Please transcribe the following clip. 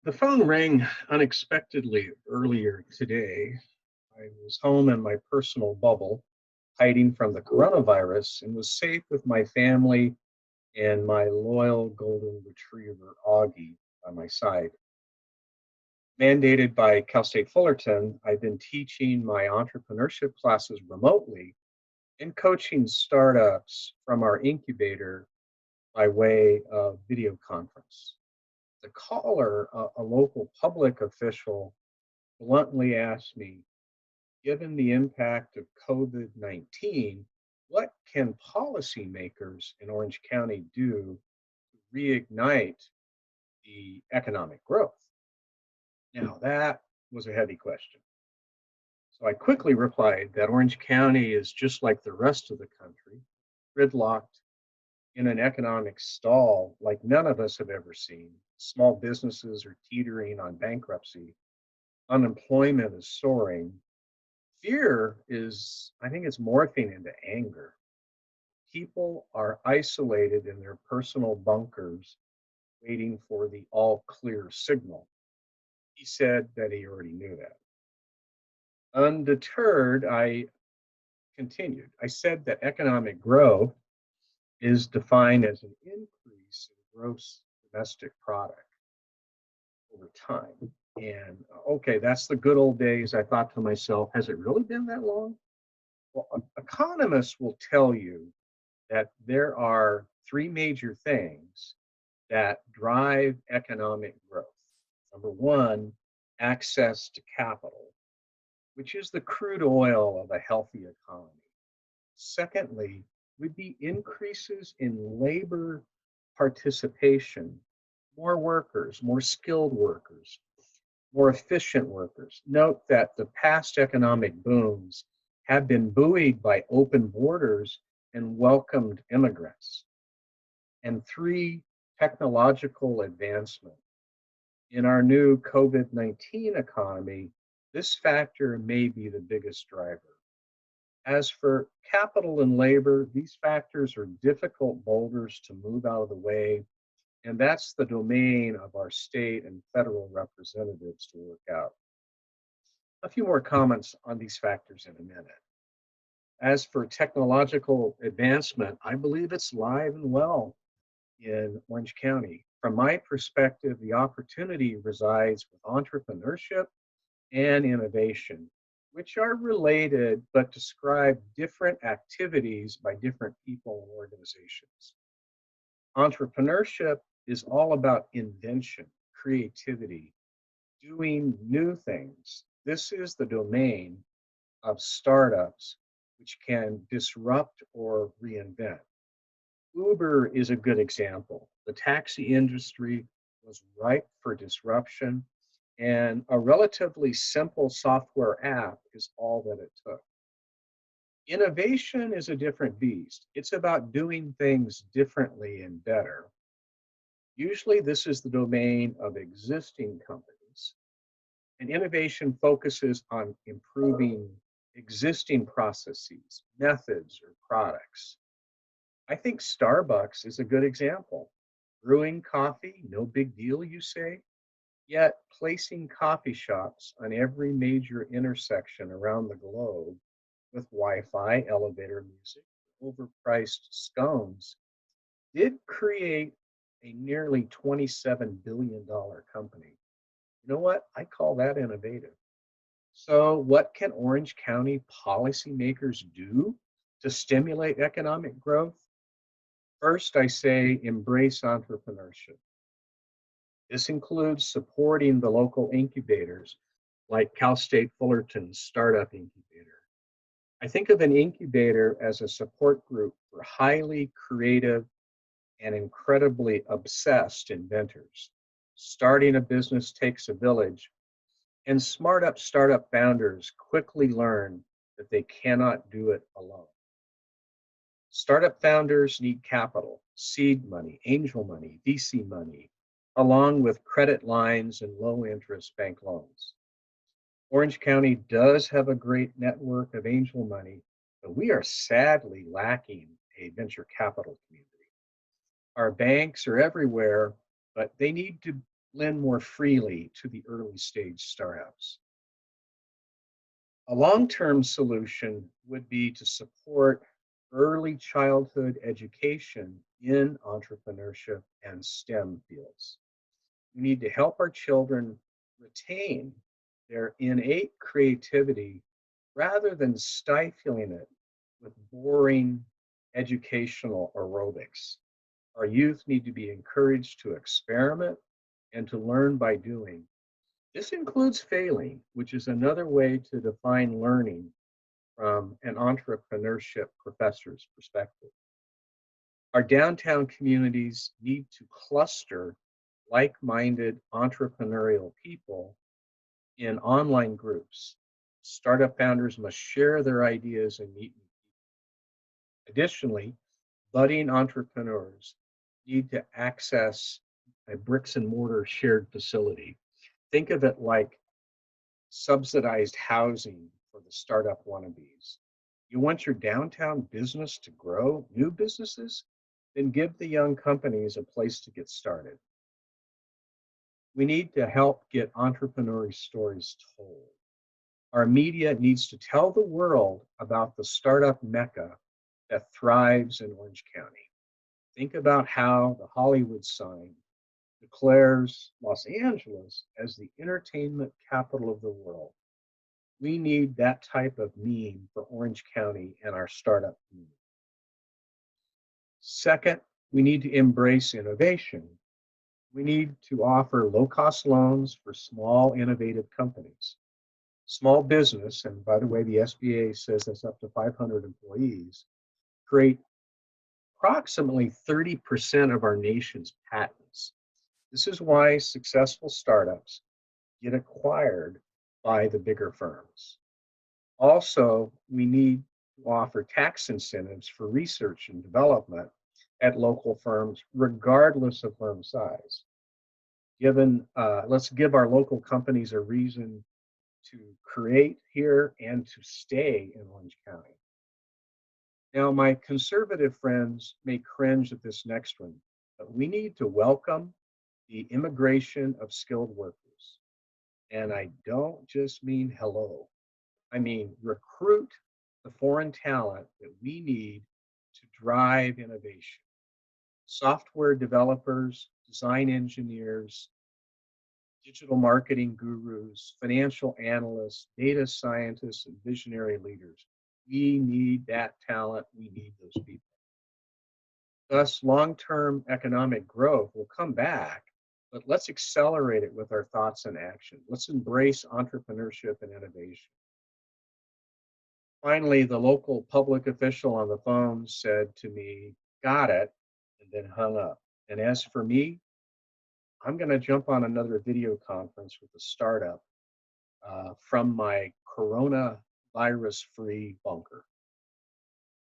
The phone rang unexpectedly earlier today. I was home in my personal bubble, hiding from the coronavirus, and was safe with my family and my loyal golden retriever, Augie, by my side. Mandated by Cal State Fullerton, I've been teaching my entrepreneurship classes remotely and coaching startups from our incubator by way of video conference. The caller, a local public official, bluntly asked me, given the impact of COVID 19, what can policymakers in Orange County do to reignite the economic growth? Now, that was a heavy question. So I quickly replied that Orange County is just like the rest of the country, gridlocked in an economic stall like none of us have ever seen. Small businesses are teetering on bankruptcy, unemployment is soaring. Fear is, I think it's morphing into anger. People are isolated in their personal bunkers, waiting for the all clear signal. He said that he already knew that. Undeterred, I continued. I said that economic growth is defined as an increase in gross domestic product over time. And okay, that's the good old days. I thought to myself, has it really been that long? Well, economists will tell you that there are three major things that drive economic growth. Number one, access to capital, which is the crude oil of a healthy economy. Secondly, would be increases in labor participation, more workers, more skilled workers, more efficient workers. Note that the past economic booms have been buoyed by open borders and welcomed immigrants. And three, technological advancement. In our new COVID 19 economy, this factor may be the biggest driver. As for capital and labor, these factors are difficult boulders to move out of the way, and that's the domain of our state and federal representatives to work out. A few more comments on these factors in a minute. As for technological advancement, I believe it's live and well in Orange County. From my perspective, the opportunity resides with entrepreneurship and innovation, which are related but describe different activities by different people and organizations. Entrepreneurship is all about invention, creativity, doing new things. This is the domain of startups which can disrupt or reinvent. Uber is a good example. The taxi industry was ripe for disruption, and a relatively simple software app is all that it took. Innovation is a different beast. It's about doing things differently and better. Usually, this is the domain of existing companies, and innovation focuses on improving existing processes, methods, or products. I think Starbucks is a good example. Brewing coffee, no big deal, you say? Yet placing coffee shops on every major intersection around the globe with Wi Fi, elevator music, overpriced scones did create a nearly $27 billion company. You know what? I call that innovative. So, what can Orange County policymakers do to stimulate economic growth? First, I say embrace entrepreneurship. This includes supporting the local incubators like Cal State Fullerton's Startup Incubator. I think of an incubator as a support group for highly creative and incredibly obsessed inventors. Starting a business takes a village, and startup founders quickly learn that they cannot do it alone. Startup founders need capital, seed money, angel money, VC money, along with credit lines and low interest bank loans. Orange County does have a great network of angel money, but we are sadly lacking a venture capital community. Our banks are everywhere, but they need to lend more freely to the early stage startups. A long term solution would be to support early childhood education in entrepreneurship and STEM fields. We need to help our children retain their innate creativity rather than stifling it with boring educational aerobics. Our youth need to be encouraged to experiment and to learn by doing. This includes failing, which is another way to define learning from an entrepreneurship professor's perspective. Our downtown communities need to cluster like minded entrepreneurial people in online groups. Startup founders must share their ideas and meet. Additionally, budding entrepreneurs need to access a bricks and mortar shared facility. Think of it like subsidized housing for the startup wannabes. You want your downtown business to grow, new businesses? Then give the young companies a place to get started. We need to help get entrepreneurial stories told. Our media needs to tell the world about the startup mecca that thrives in Orange County. Think about how the Hollywood sign declares Los Angeles as the entertainment capital of the world. We need that type of meme for Orange County and our startup community. Second, we need to embrace innovation. We need to offer low cost loans for small, innovative companies. Small business, and by the way, the SBA says that's up to 500 employees, create approximately 30% of our nation's patents. This is why successful startups get acquired by the bigger firms. Also, we need to offer tax incentives for research and development at local firms, regardless of firm size. Let's give our local companies a reason to create here and to stay in Orange County. Now, my conservative friends may cringe at this next one, but we need to welcome the immigration of skilled workers. And I don't just mean hello, I mean recruit the foreign talent that we need to drive innovation. Software developers, design engineers, digital marketing gurus, financial analysts, data scientists, and visionary leaders. We need that talent. We need those people. Thus, long term economic growth will come back, but let's accelerate it with our thoughts and action. Let's embrace entrepreneurship and innovation. Finally, the local public official on the phone said to me, "Got it," and then hung up. And as for me, I'm going to jump on another video conference with a startup from my coronavirus free bunker.